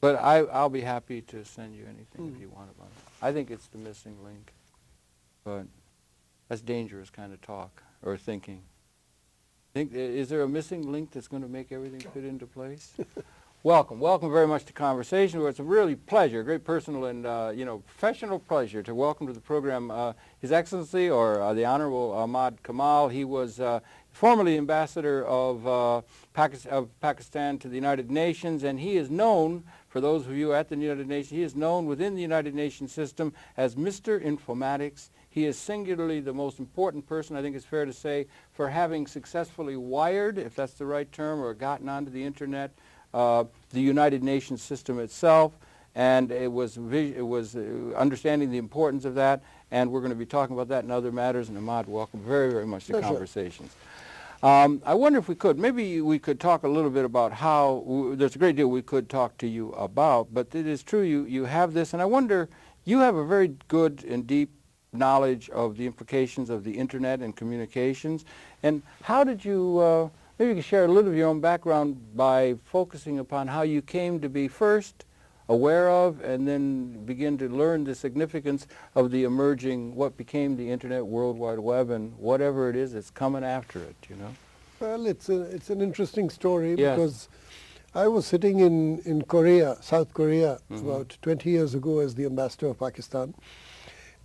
But I'll be happy to send you anything if you want about it. I think it's the missing link, but that's dangerous kind of talk or thinking. Is there a missing link that's going to make everything fit into place? Welcome very much to Conversation, where it's a really pleasure, a great personal and professional pleasure to welcome to the program His Excellency, or the Honorable Ahmad Kamal. He was formerly Ambassador of Pakistan to the United Nations, and he is known, for those of you at the United Nations, he is known within the United Nations system as Mr. Informatics. He is singularly the most important person, I think it's fair to say, for having successfully wired, if that's the right term, or gotten onto the Internet, the United Nations system itself, and it was understanding the importance of that, and we're going to be talking about that and other matters. And Ahmad, welcome very much to Conversations. I wonder if maybe we could talk a little bit about how, there's a great deal we could talk to you about, but it is true you have this, and I wonder, you have a very good and deep knowledge of the implications of the Internet and communications, and how did you, maybe you can share a little of your own background by focusing upon how you came to be first aware of and then begin to learn the significance of the emerging, what became the Internet, World Wide Web, and whatever it is that's coming after it, you know? Well, it's an interesting story, because I was sitting in Korea, South Korea, about 20 years ago as the ambassador of Pakistan.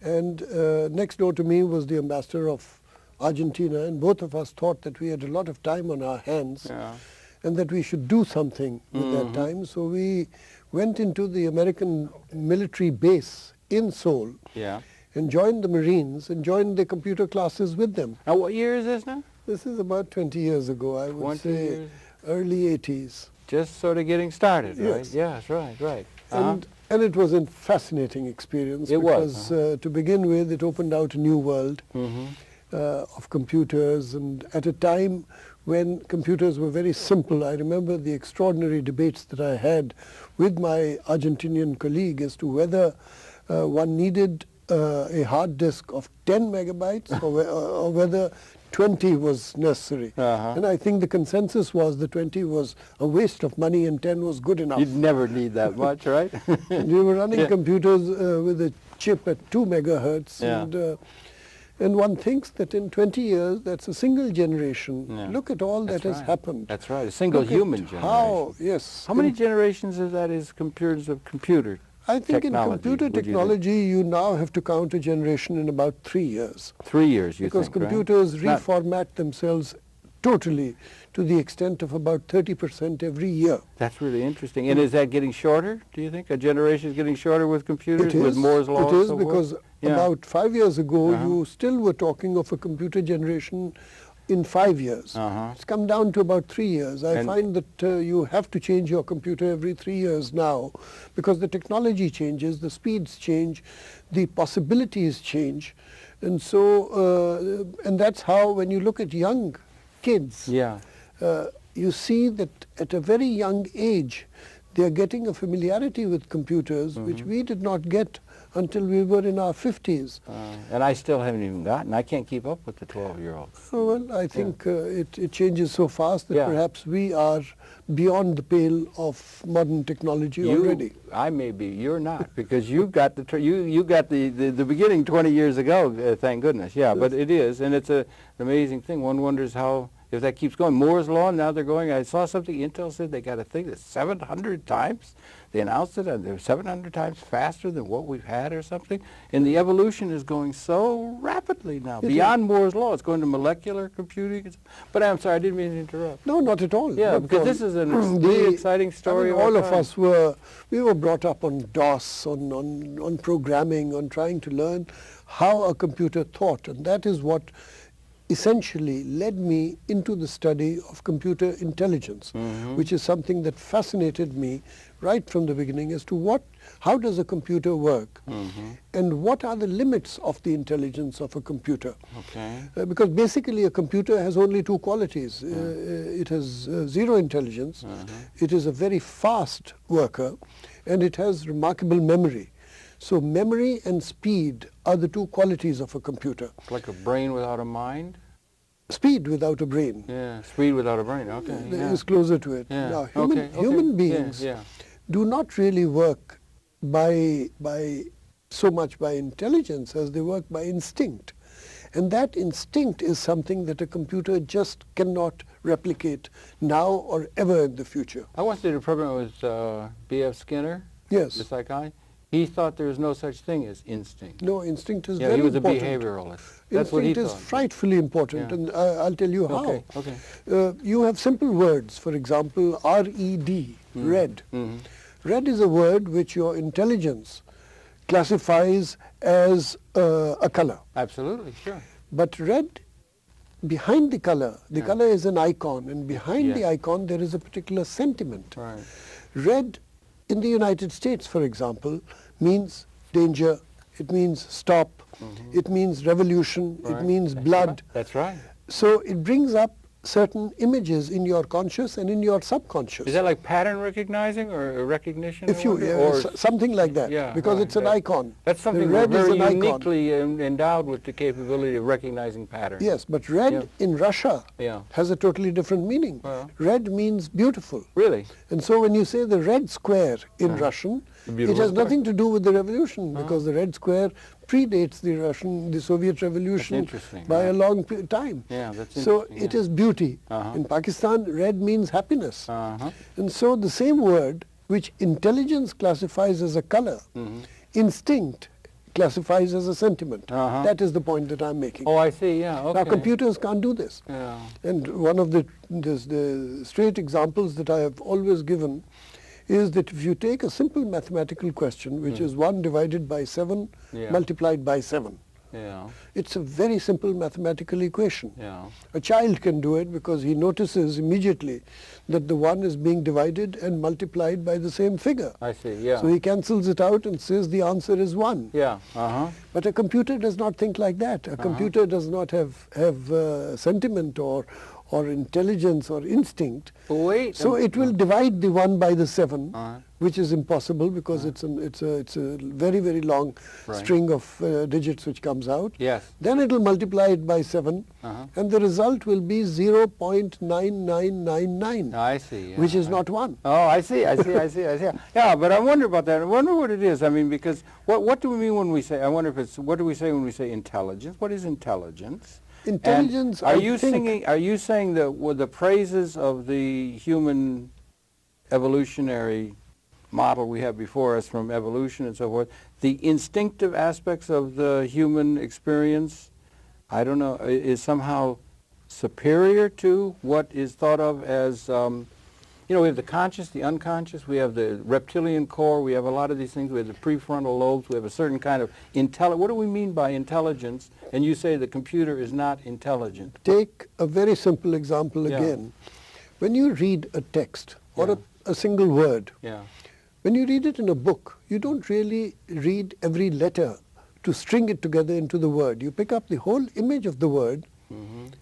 And next door to me was the ambassador of Argentina, and both of us thought that we had a lot of time on our hands and that we should do something with that time. So we went into the American military base in Seoul and joined the Marines and joined the computer classes with them. Now, what year is this now? This is about 20 years ago, I would say early 80s. Just sort of getting started, right? Yes. Yes, right. And it was a fascinating experience, because to begin with, it opened out a new world of computers, and at a time when computers were very simple. I remember the extraordinary debates that I had with my Argentinian colleague as to whether one needed a hard disk of 10 megabytes or whether 20 was necessary. And I think the consensus was that 20 was a waste of money and 10 was good enough. You'd never need that much, right? We were running computers with a chip at 2 megahertz, and one thinks that in 20 years, that's a single generation. Look at all that has happened. That's right, a single human generation. How many generations of that is computers of computer I think technology, in computer technology, you now have to count a generation in about 3 years. 3 years, you think, because computers reformat themselves totally to the extent of about 30% every year. That's really interesting. And is that getting shorter, do you think? A generation is getting shorter with computers, with Moore's Law? It is, because about 5 years ago, you still were talking of a computer generation in 5 years. It's come down to about 3 years. I find that you have to change your computer every 3 years now, because the technology changes, the speeds change, the possibilities change. And so, and that's how, when you look at young kids, you see that at a very young age, they are getting a familiarity with computers, which we did not get until we were in our 50s. And I still haven't even gotten. I can't keep up with the 12-year-olds. Oh, well, I think it changes so fast that perhaps we are beyond the pale of modern technology already. I may be. You're not, because you got the beginning 20 years ago. Thank goodness. Yeah, but it is, and it's an amazing thing. One wonders how, if that keeps going. Moore's Law, now they're going, I saw something, Intel said they got a thing that's 700 times. They announced it, and they're 700 times faster than what we've had or something. And the evolution is going so rapidly now. Beyond Moore's Law, it's going to molecular computing. But I'm sorry, I didn't mean to interrupt. No, not at all. Yeah, because this is a really exciting story. I mean, all of us we were brought up on DOS, on programming, on trying to learn how a computer thought. And that is what essentially led me into the study of computer intelligence, which is something that fascinated me right from the beginning as to how does a computer work, and what are the limits of the intelligence of a computer. Because basically a computer has only two qualities. It has zero intelligence, it is a very fast worker, and it has remarkable memory. So memory and speed are the two qualities of a computer. Like a brain without a mind? Speed without a brain. Yeah, speed without a brain, okay. It's closer to it. Now, human beings, do not really work so much by intelligence as they work by instinct. And that instinct is something that a computer just cannot replicate now or ever in the future. I once did a program with B.F. Skinner, Yes. the psychiatrist. He thought there was no such thing as instinct. No, instinct is Yeah, very he was important. a behavioralist. That's what he Instinct is thought. frightfully important, Yeah. and I'll tell you how. Okay, okay. You have simple words, for example, R-E-D, red. Mhm. Red is a word which your intelligence classifies as a color. Absolutely, sure. But red, behind the color is an icon, and behind Yes. the icon there is a particular sentiment. Right. Red, in the United States, for example, means danger, it means stop, it means revolution, Right. it means That's blood. right. That's right. So it brings up certain images in your conscious and in your subconscious. Is that like pattern recognizing or recognition? If I you, wonder? Or something like that, yeah, because right, it's an that- icon. That's something the red we're is very an icon. uniquely endowed with the capability of recognizing patterns. Yes, but red Yeah. in Russia Yeah. has a totally different meaning. Well. Red means beautiful. Really? And so when you say the red square in Russian, The it beautiful has square. nothing to do with the revolution, because the red square predates the Soviet revolution interesting, by yeah. a long time. Yeah, that's So interesting, it yeah. is beauty. Uh-huh. In Pakistan, red means happiness. Uh-huh. And so the same word, which intelligence classifies as a color, instinct classifies as a sentiment. Uh-huh. That is the point that I'm making. Oh, I see, yeah, okay. Now, computers can't do this. Yeah. And one of the straight examples that I have always given is that if you take a simple mathematical question, which is 1 divided by 7 Yeah. multiplied by 7, Yeah, it's a very simple mathematical equation. yeah. A child can do it because he notices immediately that the 1 is being divided and multiplied by the same figure. I see, yeah. So he cancels it out and says the answer is 1. Yeah, uh-huh. But a computer does not think like that. A computer does not have sentiment or intelligence or instinct. But wait. So it will divide the 1 by the 7, Uh-huh. which is impossible because it's a very, very long Right. string of digits which comes out. Yes. Then it will multiply it by 7, Uh-huh. and the result will be 0.9999, I see. Yeah. which is not 1. Oh, I see. Yeah, but I wonder about that. I wonder what it is. I mean, because what do we mean when we say, I wonder if it's, what do we say when we say intelligence? What is intelligence? Intelligence, And I are you saying that with the praises of the human evolutionary model we have before us from evolution and so forth, the instinctive aspects of the human experience, I don't know, is somehow superior to what is thought of as, you know, we have the conscious, the unconscious, we have the reptilian core, we have a lot of these things, we have the prefrontal lobes, we have a certain kind of what do we mean by intelligence? And you say the computer is not intelligent. Take a very simple example Yeah. again. When you read a text or Yeah. a single word, Yeah. when you read it in a book, you don't really read every letter to string it together into the word. You pick up the whole image of the word,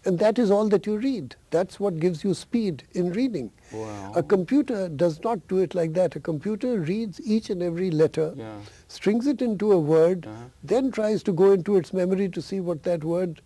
and that is all that you read. That's what gives you speed in reading. Wow. A computer does not do it like that. A computer reads each and every letter, Yeah. strings it into a word, then tries to go into its memory to see what that word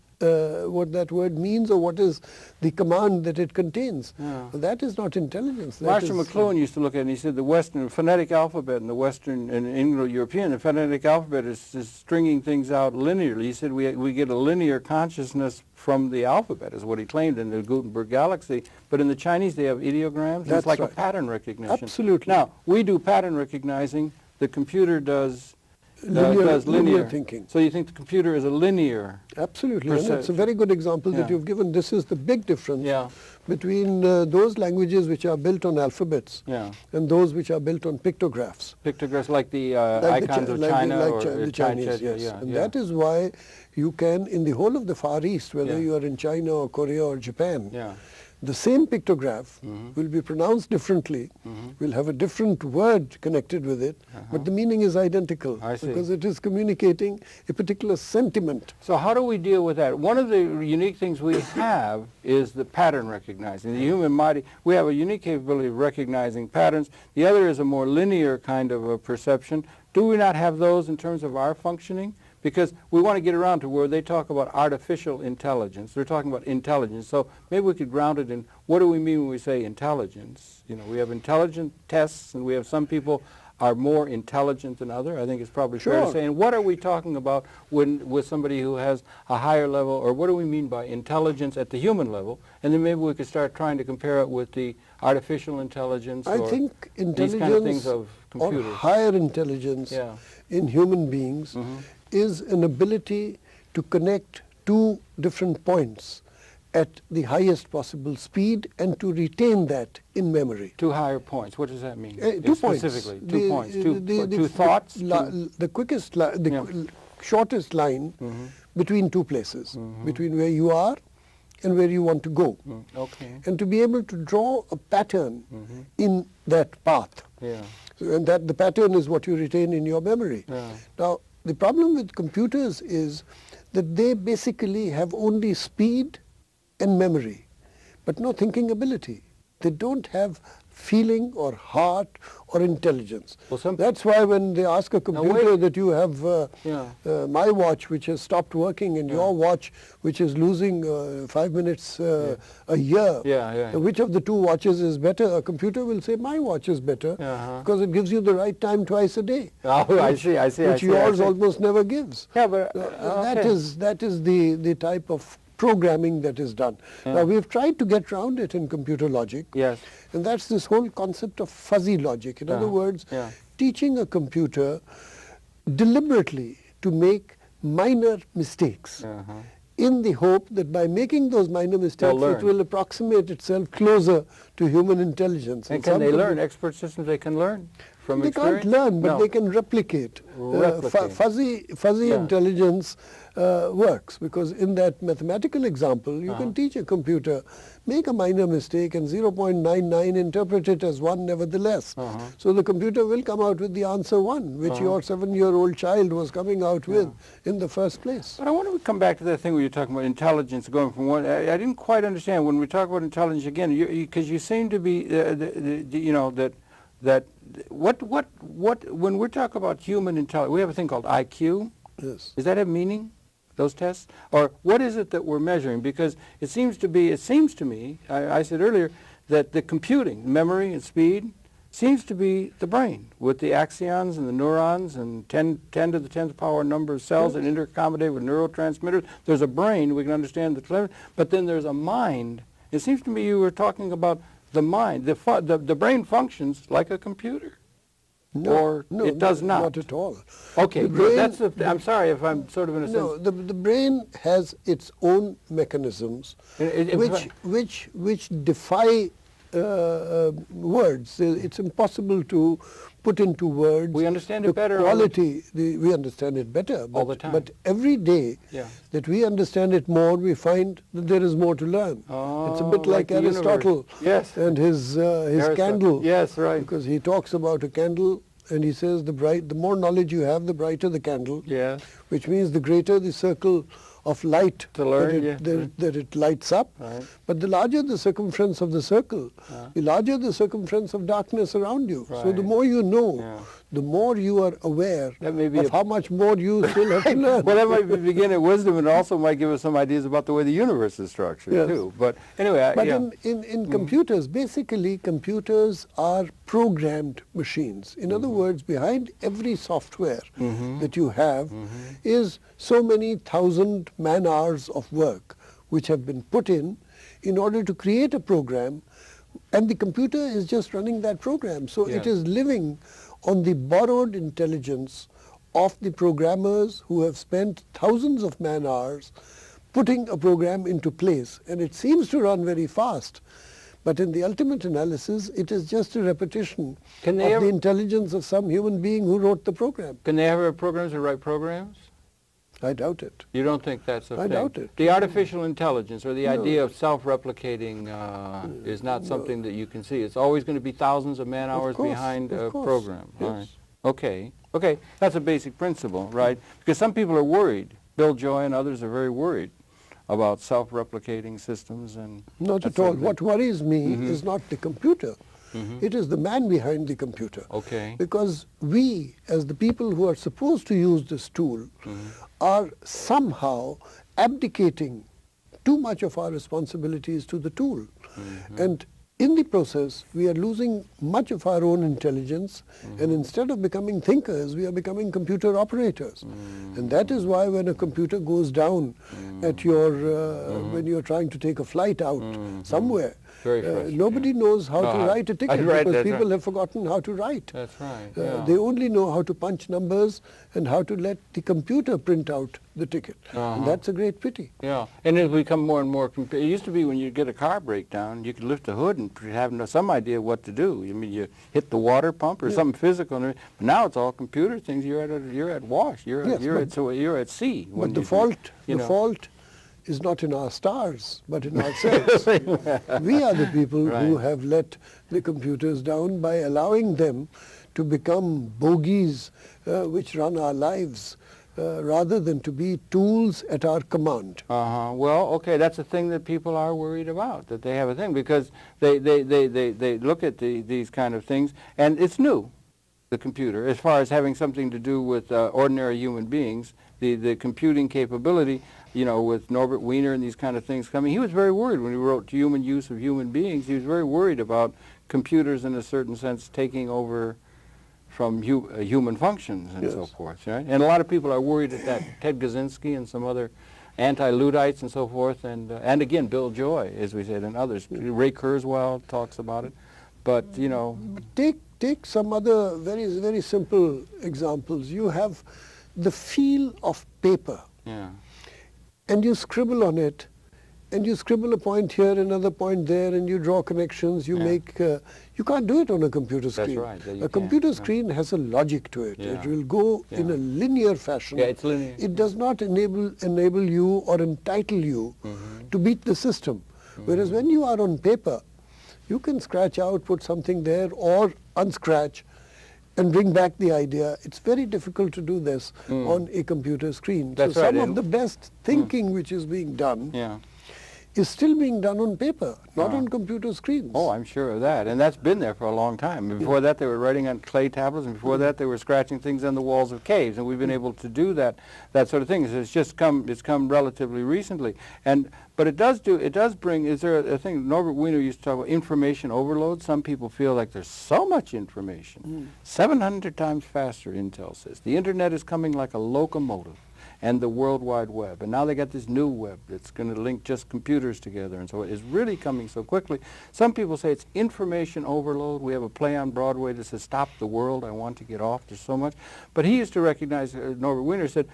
means or what is the command that it contains. Yeah. That is not intelligence. That Marshall is, McLuhan used to look at it and he said the Western phonetic alphabet and the Western and Anglo-European, the phonetic alphabet is stringing things out linearly. He said we get a linear consciousness from the alphabet, is what he claimed in the Gutenberg galaxy. But in the Chinese they have ideograms. That's it's like right. a pattern recognition. Absolutely. Now, we do pattern recognizing. The computer does linear thinking. So you think the computer is a linear? Absolutely. And it's a very good example that Yeah. you've given. This is the big difference Yeah. between those languages which are built on alphabets Yeah. and those which are built on pictographs. Pictographs like the Like icons of like China like or the Chinese, yes. Yeah, And yeah. that is why you can, in the whole of the Far East, whether Yeah. you are in China or Korea or Japan, Yeah. the same pictograph will be pronounced differently, will have a different word connected with it, but the meaning is identical I see. because it is communicating a particular sentiment. So how do we deal with that? One of the unique things we have is the pattern recognizing. The human mind, we have a unique capability of recognizing patterns. The other is a more linear kind of a perception. Do we not have those in terms of our functioning? because we want to get around to where they talk about artificial intelligence. They're talking about intelligence. So maybe we could ground it in what do we mean when we say intelligence? You know, we have intelligent tests, and we have some people are more intelligent than others. I think it's probably fair to say. And what are we talking about when with somebody who has a higher level, or what do we mean by intelligence at the human level? And then maybe we could start trying to compare it with the artificial intelligence I or think these kind of things of or computers. higher intelligence in human beings is an ability to connect two different points at the highest possible speed and to retain that in memory. Two higher points. What does that mean? 2 points. Specifically, 2 points. Two thoughts? The quickest, the shortest line between two places, between where you are and where you want to go. Okay. And to be able to draw a pattern in that path. Yeah. And that the pattern is what you retain in your memory. Yeah. Now, the problem with computers is that they basically have only speed and memory, but no thinking ability. They don't have feeling or heart or intelligence. Well, that's why when they ask a computer that you have my watch which has stopped working and your watch which is losing 5 minutes a year, which of the two watches is better, a computer will say my watch is better because it gives you the right time twice a day. Oh, I see. Which yours almost never gives. Yeah, but that is the type of programming that is done. Now, we've tried to get around it in computer logic. Yes. And that's this whole concept of fuzzy logic. In other words, teaching a computer deliberately to make minor mistakes in the hope that by making those minor mistakes, it will approximate itself closer to human intelligence. And can they learn? Expert systems, they can learn from experience? They can't learn, but they can replicate. Fuzzy intelligence works, because in that mathematical example, you can teach a computer, make a minor mistake and 0.99 interpret it as 1 nevertheless. So the computer will come out with the answer 1, which your 7-year-old child was coming out with in the first place. But I want to come back to that thing where you're talking about intelligence going from one. I didn't quite understand when we talk about intelligence again, because you seem to be, you know, that when we talk about human intelligence, we have a thing called IQ. Yes. Does that have meaning, those tests? Or what is it that we're measuring? Because it seems to me, I said earlier, that the computing, memory and speed, seems to be the brain, with the axons and the neurons and 10 to the 10th power number of cells that interaccommodate with neurotransmitters. There's a brain, we can understand the, but then there's a mind. It seems to me you were talking about the mind. The brain functions like a computer. No, it does not. Not at all. Okay, brain, I'm sorry if I'm sort of in a sense. No, the brain has its own mechanisms which defy words. It's impossible to put into words. We understand it better. We understand it better. But, all the time. But every day that we understand it more, we find that there is more to learn. It's a bit like Aristotle and his candle. Yes, right. Because he talks about a candle and he says the more knowledge you have, the brighter the candle. Yes. Which means the greater the circle of light that it lights up. Right. But the larger the circumference of the circle, the larger the circumference of darkness around you. Right. So the more you know, the more you are aware of how much more you still have to learn. Well, that might be beginning wisdom, and also might give us some ideas about the way the universe is structured, too. But anyway, but in computers, basically computers are programmed machines. In other words, behind every software that you have is so many thousand man-hours of work which have been put in order to create a program, and the computer is just running that program. So it is living on the borrowed intelligence of the programmers who have spent thousands of man-hours putting a program into place. And it seems to run very fast, but in the ultimate analysis, it is just a repetition of the intelligence of some human being who wrote the program. Can they ever have programs that write programs? I doubt it. You don't think that's a thing? I doubt it. The artificial intelligence or the idea of self-replicating is not something that you can see. It's always going to be thousands of man-hours behind a program. Yes. Right. Okay. Okay. That's a basic principle, right? Because some people are worried. Bill Joy and others are very worried about self-replicating systems and... Not at all. What worries me is not the computer. It is the man behind the computer. Okay. Because we, as the people who are supposed to use this tool, are somehow abdicating too much of our responsibilities to the tool. And in the process, we are losing much of our own intelligence, and instead of becoming thinkers, we are becoming computer operators. And that is why when a computer goes down at your, when you're trying to take a flight out somewhere, nobody knows how to write a ticket because people have forgotten how to write. That's right. They only know how to punch numbers and how to let the computer print out the ticket. And that's a great pity. Yeah, and it'll become more and more. It used to be when you get a car breakdown, you could lift the hood and have some idea what to do. I mean, you hit the water pump or something physical. But now it's all computer things. You're at wash. You're at sea. But the fault is not in our stars, but in ourselves. We are the people who have let the computers down by allowing them to become bogies which run our lives. Rather than to be tools at our command. Well, okay, that's a thing that people are worried about, that they have a thing, because they look at these kind of things, and it's new, the computer, as far as having something to do with ordinary human beings, the computing capability, you know, with Norbert Wiener and these kind of things coming. He was very worried when he wrote Human Use of Human Beings. He was very worried about computers, in a certain sense, taking over from human functions and so forth, right? And a lot of people are worried that Ted Kaczynski and some other anti-Luddites and so forth, and again, Bill Joy, as we said, and others. Ray Kurzweil talks about it. But, you know... Take some other very, very simple examples. You have the feel of paper. Yeah. And you scribble on it, and you scribble a point here, another point there, and you draw connections, you make... you can't do it on a computer screen. That's right. A computer screen has a logic to it. It will go in a linear fashion. Yeah, it's linear. It does not enable you or entitle you to beat the system. Whereas when you are on paper, you can scratch out, put something there, or unscratch, and bring back the idea. It's very difficult to do this on a computer screen. That's so right. some of the best thinking which is being done is still being done on paper, not on computer screens. Oh, I'm sure of that. And that's been there for a long time. Before that, they were writing on clay tablets, and before that, they were scratching things on the walls of caves. And we've been able to do that sort of thing. It's come relatively recently. But it does bring, is there a thing, Norbert Wiener used to talk about information overload. Some people feel like there's so much information. 700 times faster, Intel says. The internet is coming like a locomotive. And the World Wide Web. And now they got this new web that's going to link just computers together, and so it's really coming so quickly. Some people say it's information overload. We have a play on Broadway that says, "Stop the world, I want to get off, there's so much." But he used to recognize, Norbert Wiener said,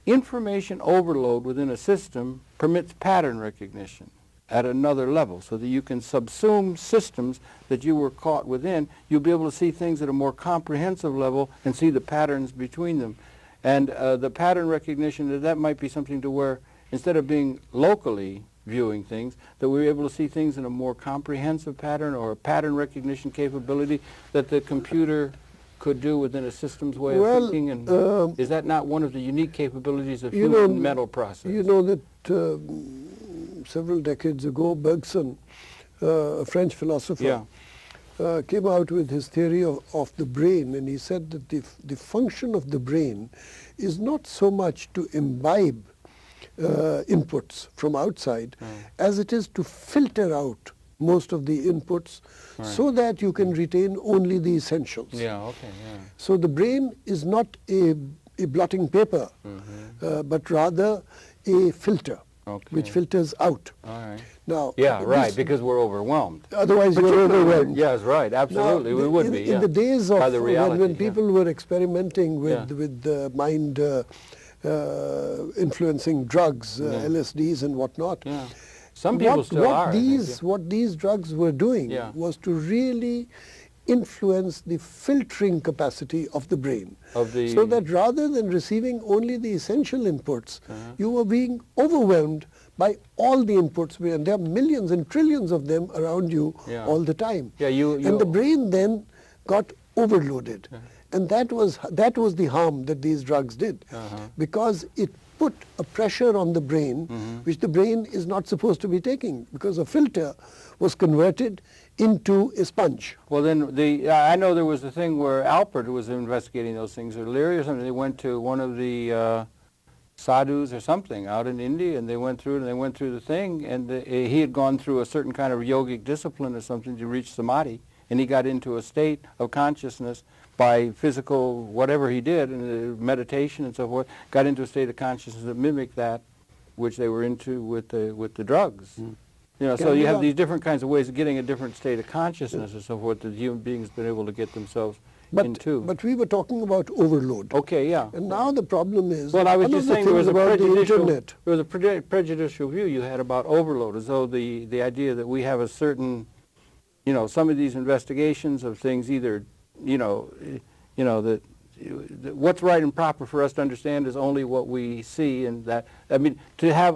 information overload within a system permits pattern recognition at another level, so that you can subsume systems that you were caught within. You'll be able to see things at a more comprehensive level and see the patterns between them. And the pattern recognition, that might be something to where, instead of being locally viewing things, that we're able to see things in a more comprehensive pattern, or a pattern recognition capability that the computer could do within a system's way of thinking. And is that not one of the unique capabilities of human mental process? You know that several decades ago, Bergson, a French philosopher, came out with his theory of the brain, and he said that the function of the brain is not so much to imbibe inputs from outside as it is to filter out most of the inputs so that you can retain only the essentials. So the brain is not a blotting paper, but rather a filter. Which filters out. Now, because we're overwhelmed. Otherwise, you're overwhelmed. Yes, right, absolutely, now, we would be. In the days of when people were experimenting with mind influencing drugs, LSDs and whatnot, some people still are. What these drugs were doing was to really influence the filtering capacity of the brain. So that rather than receiving only the essential inputs, you were being overwhelmed by all the inputs, and there are millions and trillions of them around you all the time. And the brain then got overloaded. And that was the harm that these drugs did, because it put a pressure on the brain which the brain is not supposed to be taking, because a filter was converted into a sponge. Well, then I know there was a thing where Alpert was investigating those things, or Leary or something. They went to one of the sadhus or something out in India, and they went through it, and they went through the thing, and he had gone through a certain kind of yogic discipline or something to reach samadhi, and he got into a state of consciousness by physical whatever he did, and meditation and so forth, got into a state of consciousness that mimicked that which they were into with the drugs. Mm. You know, so you have these different kinds of ways of getting a different state of consciousness and so forth that human beings have been able to get themselves into. But we were talking about overload. Okay, yeah. And now the problem is, well, I was just saying there was a the prejudicial view you had about overload, as though the idea that we have a certain, you know, some of these investigations of things either, that what's right and proper for us to understand is only what we see, and that, I mean, to have,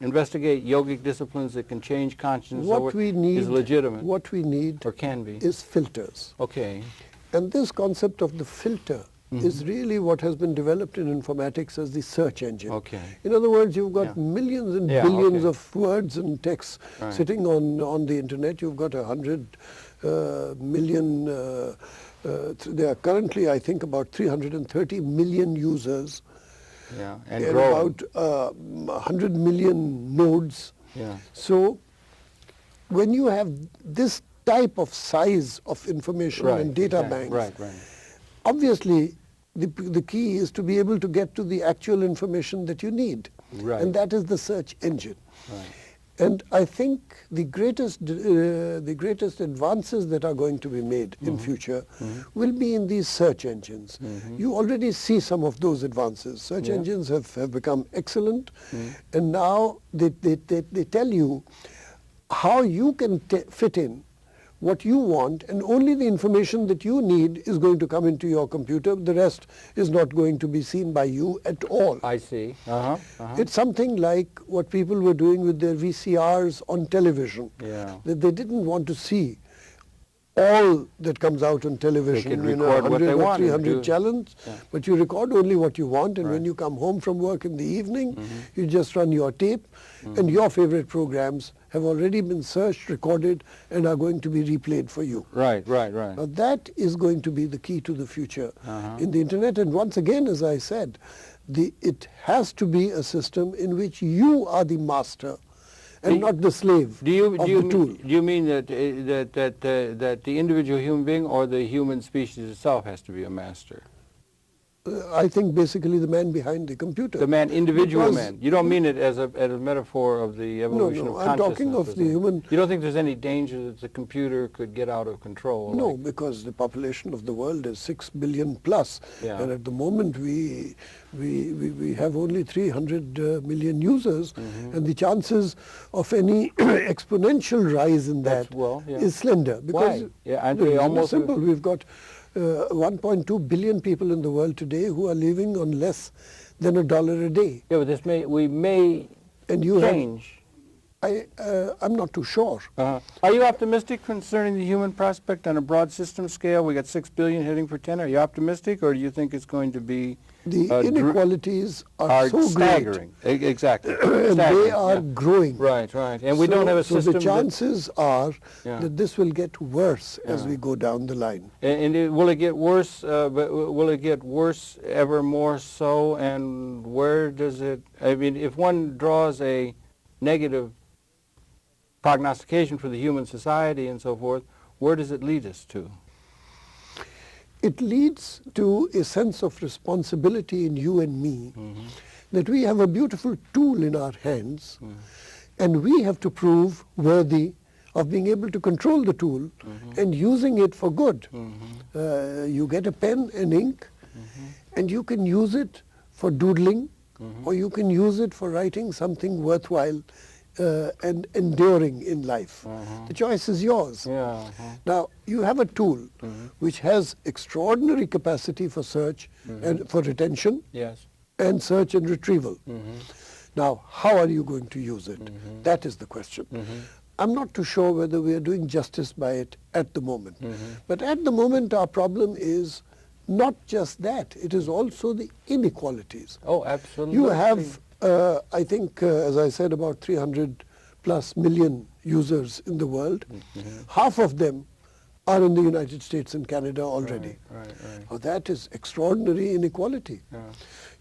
investigate yogic disciplines that can change consciousness is legitimate. What we need or can be is filters. Okay. And this concept of the filter is really what has been developed in informatics as the search engine. Okay. In other words, you've got millions and billions of words and texts sitting on the internet. You've got 100 million, there are currently, I think, about 330 million users. Yeah, and about 100 million nodes. Yeah. So when you have this type of size of information and data banks, obviously the key is to be able to get to the actual information that you need. Right. And that is the search engine. Right. And I think the greatest advances that are going to be made in future will be in these search engines. You already see some of those advances. Search engines have become excellent, and now they tell you how you can fit in what you want, and only the information that you need is going to come into your computer. The rest is not going to be seen by you at all. I see. It's something like what people were doing with their VCRs on television. Yeah. That they didn't want to see all that comes out on television, they could record 100 what or 300 channels, but you record only what you want, and when you come home from work in the evening, you just run your tape, and your favorite programs have already been searched, recorded, and are going to be replayed for you. Right. Now that is going to be the key to the future in the internet, and once again, as I said, it has to be a system in which you are the master and not the slave of the tool. Do you mean that the individual human being or the human species itself has to be a master? I think basically the man behind the computer. The man, individual man. You don't mean it as a metaphor of the evolution of consciousness? No, I'm talking of the human... You don't think there's any danger that the computer could get out of control? No, because the population of the world is 6 billion plus, and at the moment we have only 300 million users, and the chances of any exponential rise in that is slender. Because why? Yeah, it's almost simple. We've got 1.2 billion people in the world today who are living on less than $1 a day. Yeah, but we may change. I'm not too sure. Are you optimistic concerning the human prospect on a broad system scale? We got 6 billion heading for 10. Are you optimistic, or do you think it's going to be the inequalities are so staggering? Exactly. And they are growing. Right. And we don't have a system. So the chances are that this will get worse as we go down the line. And will it get worse? But will it get worse ever more so? And where does it? I mean, if one draws a negative prognostication for the human society and so forth, where does it lead us to? It leads to a sense of responsibility in you and me, that we have a beautiful tool in our hands, and we have to prove worthy of being able to control the tool and using it for good. You get a pen and ink, and you can use it for doodling, or you can use it for writing something worthwhile and enduring in life. The choice is yours. Now, you have a tool which has extraordinary capacity for search and for retention and search and retrieval. Now, how are you going to use it? That is the question. I'm not too sure whether we are doing justice by it at the moment. But at the moment, our problem is not just that. It is also the inequalities. Oh, absolutely. You have I think, as I said, about 300 plus million users in the world. Half of them are in the United States and Canada already. Right. Oh, that is extraordinary inequality. Yeah.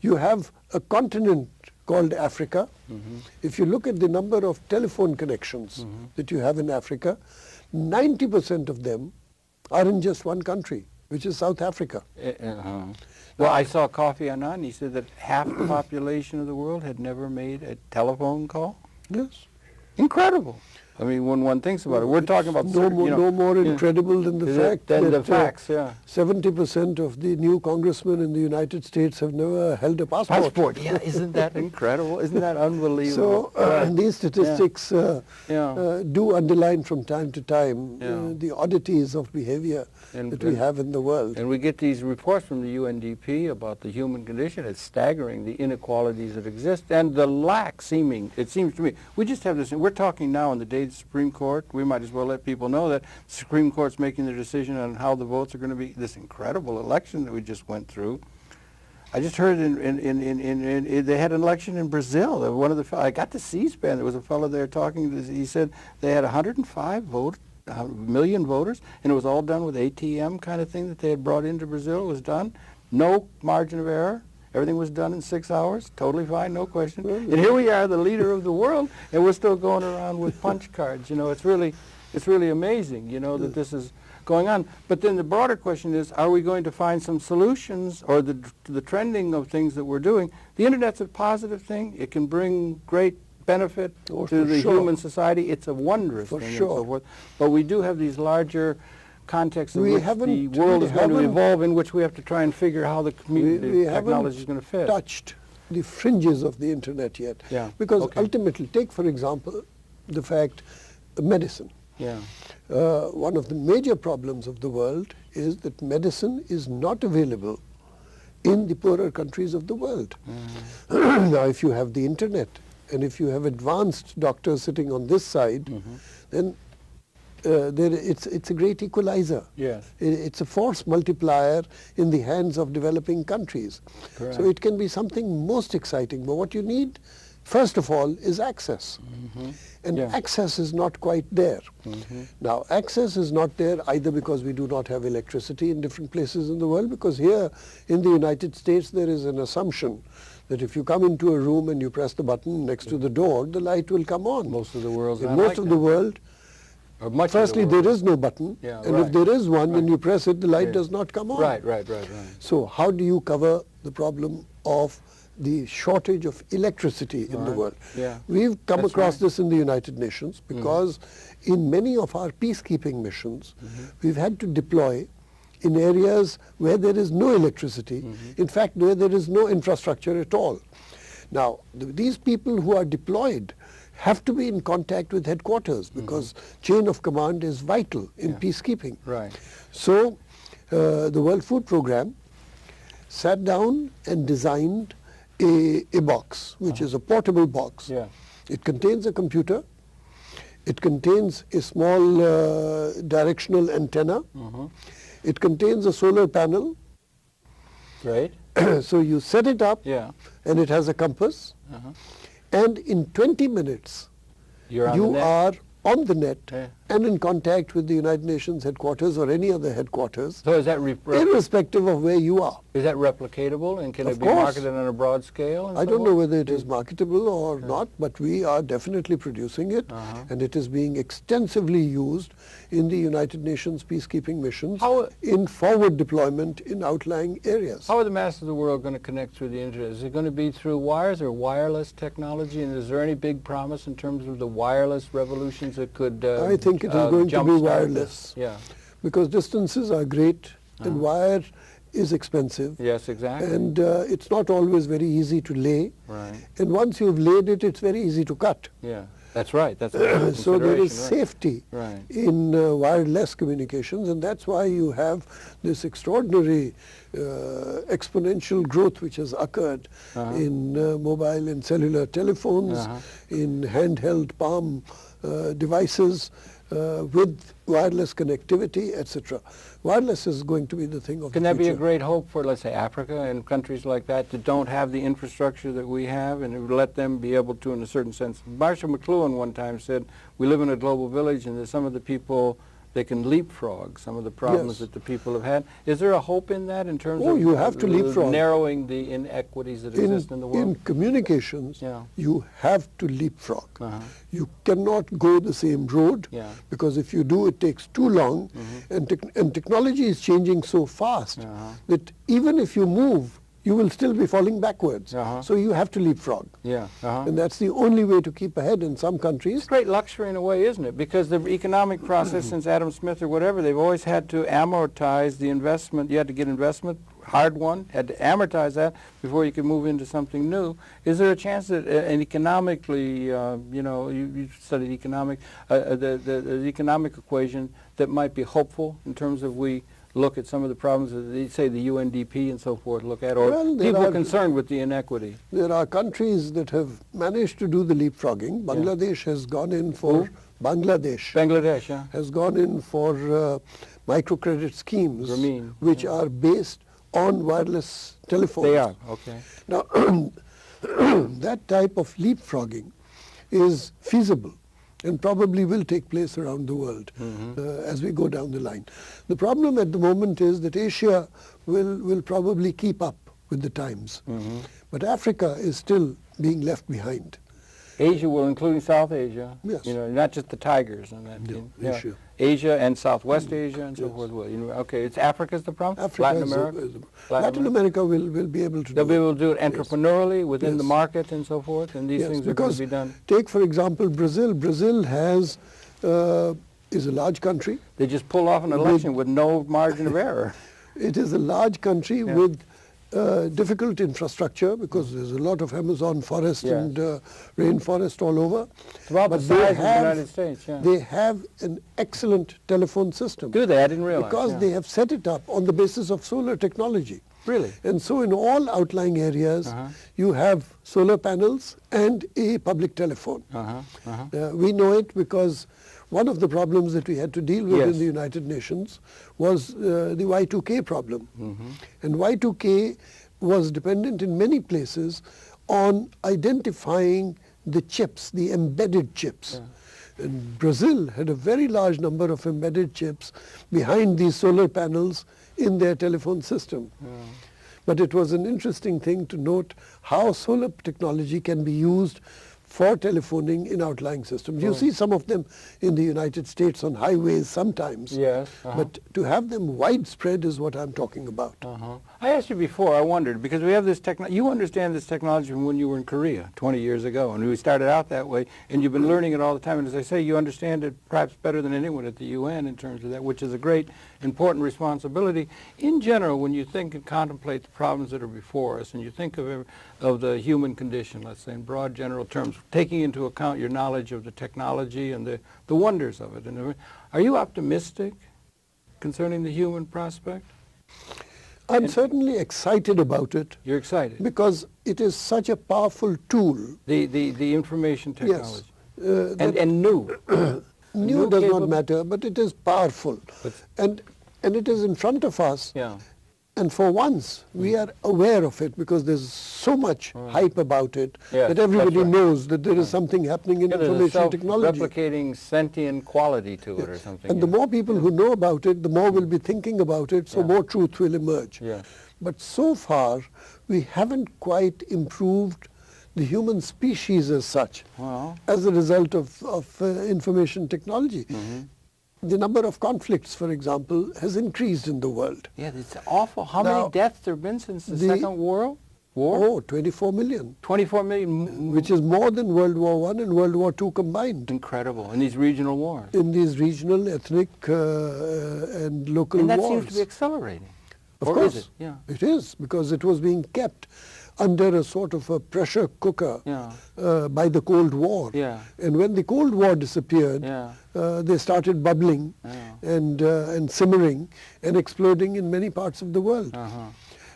You have a continent called Africa. If you look at the number of telephone connections that you have in Africa, 90% of them are in just one country, which is South Africa. Well, I saw Kofi Annan. He said that half the population of the world had never made a telephone call. Yes. Incredible. I mean, when one thinks about it, we're talking about no more incredible than the fact that the facts, 70% of the new congressmen in the United States have never held a passport. Yeah, isn't that incredible? Isn't that unbelievable? So these statistics do underline from time to time the oddities of behavior that we have in the world. And we get these reports from the UNDP about the human condition. It's staggering, the inequalities that exist and the lack it seems to me. We just have this, we're talking now on the day of the Supreme Court. We might as well let people know that the Supreme Court's making the decision on how the votes are going to be. This incredible election that we just went through. I just heard they had an election in Brazil. One of the I got the C-SPAN. There was a fellow there talking. He said they had 105 million voters, and it was all done with ATM kind of thing that they had brought into Brazil. It was done, no margin of error. Everything was done in 6 hours, totally fine, no question. And here we are, the leader of the world, and we're still going around with punch cards. You know, it's really amazing, you know, that this is going on. But then the broader question is, are we going to find some solutions, or the trending of things that we're doing? The Internet's a positive thing. It can bring great benefit to the human society. It's a wondrous thing and so forth. But we do have these larger context in which the world is going to evolve, in which we have to try and figure how the technology is going to fit. We haven't touched the fringes of the Internet yet. Because ultimately, take for example the fact medicine. One of the major problems of the world is that medicine is not available in the poorer countries of the world. Now, if you have the Internet and if you have advanced doctors sitting on this side, then it's a great equalizer. It's a force multiplier in the hands of developing countries. So it can be something most exciting. But what you need, first of all, is access. And access is not quite there. Now, access is not there either because we do not have electricity in different places in the world, because here in the United States there is an assumption that if you come into a room and you press the button next to the door, the light will come on. Most of the world's in most of the world, firstly, there is no button, and if there is one, when you press it, the light does not come on. Right. So how do you cover the problem of the shortage of electricity in the world? We've come across this in the United Nations because in many of our peacekeeping missions, we've had to deploy in areas where there is no electricity, in fact, where there is no infrastructure at all. Now, these people who are deployed have to be in contact with headquarters because chain of command is vital in peacekeeping. So the World Food Programme sat down and designed a box, which is a portable box. It contains a computer, it contains a small directional antenna, it contains a solar panel. So you set it up and it has a compass. And in 20 minutes, you are on the net and in contact with the United Nations headquarters or any other headquarters, so is that irrespective of where you are. Is that replicatable, and can it be marketed on a broad scale? I don't know whether it is marketable or not, but we are definitely producing it, and it is being extensively used in the United Nations peacekeeping missions in forward deployment in outlying areas. How are the masses of the world going to connect through the Internet? Is it going to be through wires or wireless technology, and is there any big promise in terms of the wireless revolutions that could I think it is going to be wireless. Because distances are great and wire is expensive. And it's not always very easy to lay. And once you've laid it, it's very easy to cut. That's right. That's so there is safety in wireless communications, and that's why you have this extraordinary exponential growth which has occurred in mobile and cellular telephones, in handheld palm devices, with wireless connectivity, etc. Wireless is going to be the thing of Can the that be a future. great hope for, let's say, Africa and countries like that that don't have the infrastructure that we have, and it would let them be able to, in a certain sense? Marshall McLuhan one time said, we live in a global village, and there's some of the people, they can leapfrog some of the problems Yes. that the people have had. Is there a hope in that in terms Oh, of you have to leapfrog. narrowing the inequities that exist in the world? In communications, Yeah. you have to leapfrog. Uh-huh. You cannot go the same road, Yeah. because if you do, it takes too long, and technology is changing so fast that even if you move, you will still be falling backwards. So you have to leapfrog. Yeah. And that's the only way to keep ahead in some countries. It's great luxury in a way, isn't it? Because the economic process since Adam Smith or whatever, they've always had to amortize the investment. You had to get investment, hard one, had to amortize that before you could move into something new. Is there a chance that an economically, you know, you studied economic, the economic equation that might be hopeful in terms of we look at some of the problems that they say the UNDP and so forth look at, or Well, people are concerned with the inequity? There are countries that have managed to do the leapfrogging. Bangladesh has gone in for Bangladesh, yeah. has gone in for microcredit schemes, Grameen, which are based on wireless telephones. They are, okay. Now, that type of leapfrogging is feasible and probably will take place around the world as we go down the line. The problem at the moment is that Asia will probably keep up with the times, but Africa is still being left behind. Asia will, including South Asia, Yes. you know, not just the tigers and that. Yeah, Asia. Asia and Southwest Asia and so forth. Well, you know, okay, it's Africa's the problem. Africa Latin is America. Latin America will be able to They'll do be it. able to do it entrepreneurially within the Yes. market and so forth, and these Yes, things are going because to be done. take for example Brazil. Brazil has is a large country. They just pulled off an election with no margin of error. It is a large country with difficult infrastructure because there's a lot of Amazon forest Yes. and rainforest all over. It's about the But size of the United States, yeah. they have an excellent telephone system. Do they? I didn't realize. Because yeah. they have set it up on the basis of solar technology. Really? And so in all outlying areas, you have solar panels and a public telephone. We know it because one of the problems that we had to deal with in the United Nations was the Y2K problem. And Y2K was dependent in many places on identifying the chips, the embedded chips. And Brazil had a very large number of embedded chips behind these solar panels in their telephone system. But it was an interesting thing to note how solar technology can be used for telephoning in outlying systems. You see some of them in the United States on highways sometimes. Yes. But to have them widespread is what I'm talking about. I asked you before, I wondered, because we have this technology, you understand this technology from when you were in Korea 20 years ago, and we started out that way, and you've been learning it all the time, and as I say, you understand it perhaps better than anyone at the UN in terms of that, which is a great, important responsibility. In general, when you think and contemplate the problems that are before us, and you think of the human condition, let's say in broad general terms, taking into account your knowledge of the technology and the wonders of it, and are you optimistic concerning the human prospect? I'm certainly excited about it. You're excited? Because it is such a powerful tool. The information technology. Yes. And new. New does not matter, but it is powerful. And it is in front of us. Yeah. And for once, we are aware of it because there's so much hype about it that everybody knows that there is something happening in information technology. Replicating sentient quality to it or something. And the more people who know about it, the more will be thinking about it, so more truth will emerge. But so far, we haven't quite improved the human species as such as a result of information technology. The number of conflicts, for example, has increased in the world. Yeah, it's awful. How many deaths there have been since the Second World War? Oh, 24 million. 24 million. Which is more than World War I and World War II combined. Incredible. In these regional wars. In these regional, ethnic, and local wars. And that wars. seems to be accelerating. Of or course. Is it? Yeah. It is, because it was being kept under a sort of a pressure cooker by the Cold War. And when the Cold War disappeared, they started bubbling and simmering and exploding in many parts of the world.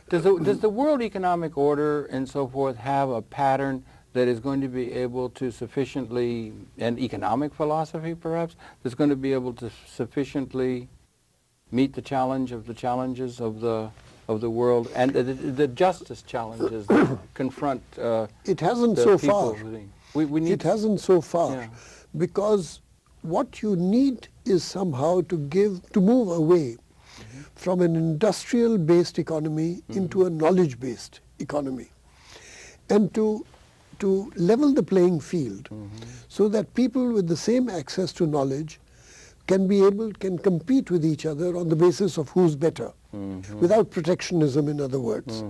Does the World Economic Order and so forth have a pattern that is going to be able to sufficiently, and economic philosophy perhaps, that's going to be able to sufficiently meet the challenges of the world, and the justice challenges that confront it hasn't the so people far. we need It hasn't so far, Yeah. because what you need is somehow to move away from an industrial-based economy into a knowledge-based economy, and to level the playing field so that people with the same access to knowledge can compete with each other on the basis of who's better, without protectionism, in other words.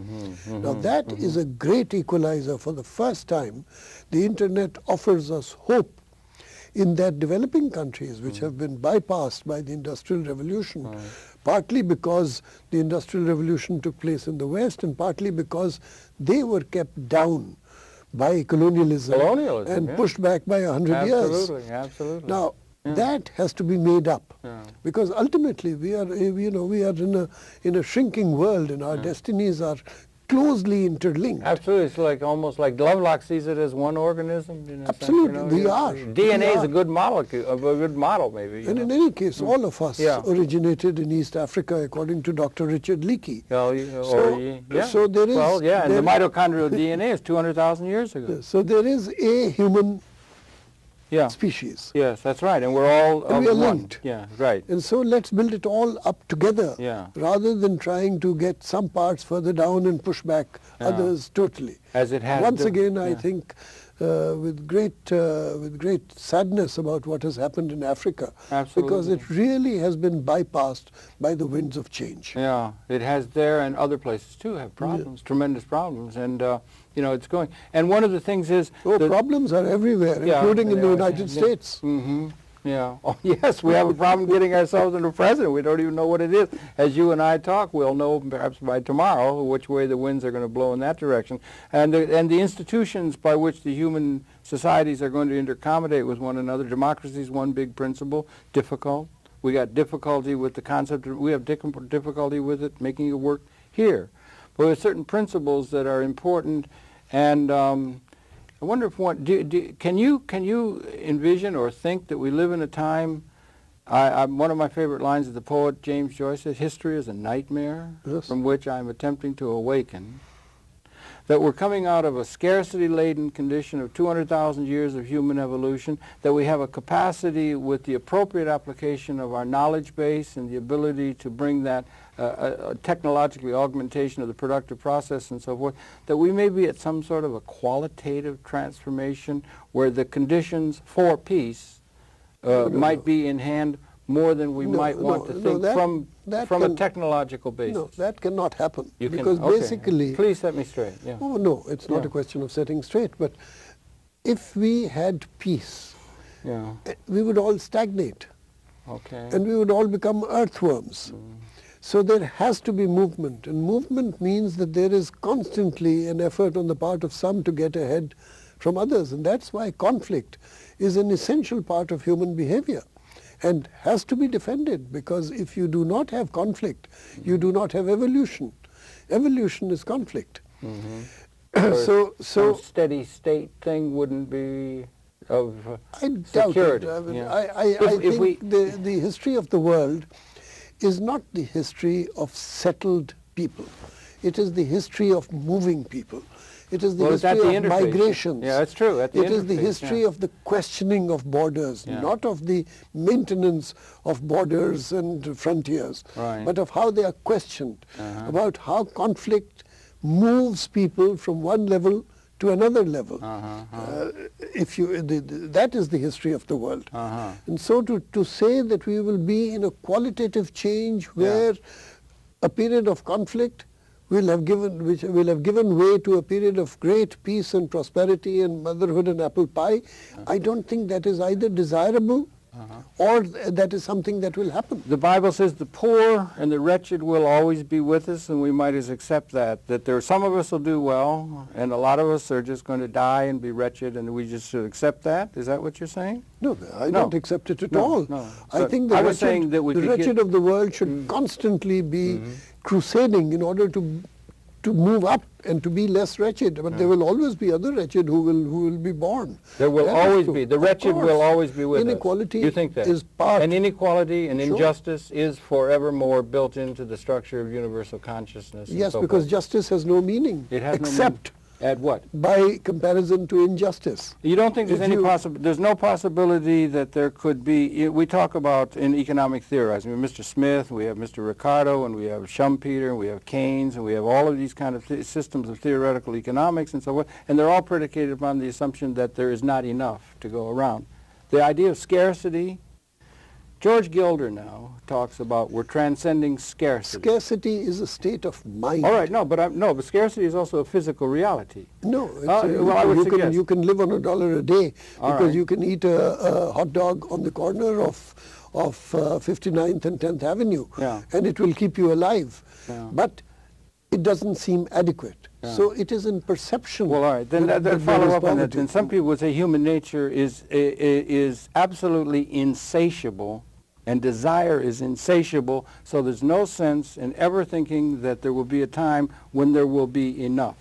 Now that is a great equalizer. For the first time, the internet offers us hope in that developing countries which have been bypassed by the Industrial Revolution, partly because the Industrial Revolution took place in the West and partly because they were kept down by colonialism and pushed back by 100 years. Absolutely. Now, that has to be made up, because ultimately we are in a shrinking world, and our destinies are closely interlinked. Absolutely, it's like almost like Lovelock sees it as one organism. In a Absolutely, sense, we are. DNA is a good molecule, a good model, maybe. And in any case, all of us originated in East Africa, according to Dr. Richard Leakey. So there is. Well, and the mitochondrial DNA is 200,000 years ago. So there is a human species. Yes, that's right, and we're all we are linked. Yeah, right. And so let's build it all up together, rather than trying to get some parts further down and push back others totally. As it has. Once again, I think with great sadness about what has happened in Africa, because it really has been bypassed by the winds of change. Yeah, it has there, and other places too have problems, tremendous problems, and you know, it's going. And one of the things is problems are everywhere, including in the United States. Yeah. Oh, yes, we have a problem getting ourselves into president. We don't even know what it is. As you and I talk, we'll know perhaps by tomorrow which way the winds are going to blow in that direction. And the institutions by which the human societies are going to interaccommodate with one another. Democracy is one big principle. Difficult. We got difficulty with the concept. We have difficulty with it, making it work here. But there are certain principles that are important, and I wonder if can you envision or think that we live in a time? One of my favorite lines of the poet James Joyce says, "History is a nightmare from which I am attempting to awaken." That we're coming out of a scarcity-laden condition of 200,000 years of human evolution, that we have a capacity with the appropriate application of our knowledge base and the ability to bring that technologically augmentation of the productive process and so forth, that we may be at some sort of a qualitative transformation where the conditions for peace might be in hand more than we might want to think from a technological basis. No, that cannot happen. Because basically... Please set me straight. Yeah. Oh, no, it's not a question of setting straight. But if we had peace, we would all stagnate. And we would all become earthworms. So there has to be movement. And movement means that there is constantly an effort on the part of some to get ahead from others. And that's why conflict is an essential part of human behavior, and has to be defended, because if you do not have conflict, you do not have evolution. Evolution is conflict. So steady state thing wouldn't be of I doubt it. I think the history of the world is not the history of settled people. It is the history of moving people. It is the history of migrations. Yeah, that's true. It is the history of the questioning of borders, not of the maintenance of borders and frontiers, but of how they are questioned, about how conflict moves people from one level to another level. That is the history of the world. And so to say that we will be in a qualitative change where a period of conflict will have given way to a period of great peace and prosperity and motherhood and apple pie, I don't think that is either desirable or that is something that will happen. The Bible says the poor and the wretched will always be with us, and we might as accept that there are some of us will do well, and a lot of us are just going to die and be wretched, and we just should accept that. Is that what you're saying? No, I don't accept it at all. No. I think the wretched of the world should constantly be crusading in order to to move up and to be less wretched, but there will always be other wretched who will be born. There will always be. The wretched will always be with inequality us. You think that? is part. And inequality and Sure. injustice is forevermore built into the structure of universal consciousness. Yes, so because forth. justice has no meaning. It has except no meaning. At what? by comparison to injustice. You don't think there's If any there's no possibility that there could be, we talk about in economic theorizing, we have Mr. Smith, we have Mr. Ricardo, and we have Schumpeter, and we have Keynes, and we have all of these kind of systems of theoretical economics and so forth, and they're all predicated upon the assumption that there is not enough to go around. The idea of scarcity, George Gilder now talks about we're transcending scarcity. Scarcity is a state of mind. All right, but scarcity is also a physical reality. No, well, I would suggest. you can live on $1 a day All because right. you can eat a hot dog on the corner of 59th and 10th Avenue, Yeah. and it will keep you alive. Yeah. But it doesn't seem adequate. Yeah. So it is in perception. Well, all right. Then that there follow is up on that. poverty. Then some people would say human nature is absolutely insatiable, and desire is insatiable. So there's no sense in ever thinking that there will be a time when there will be enough.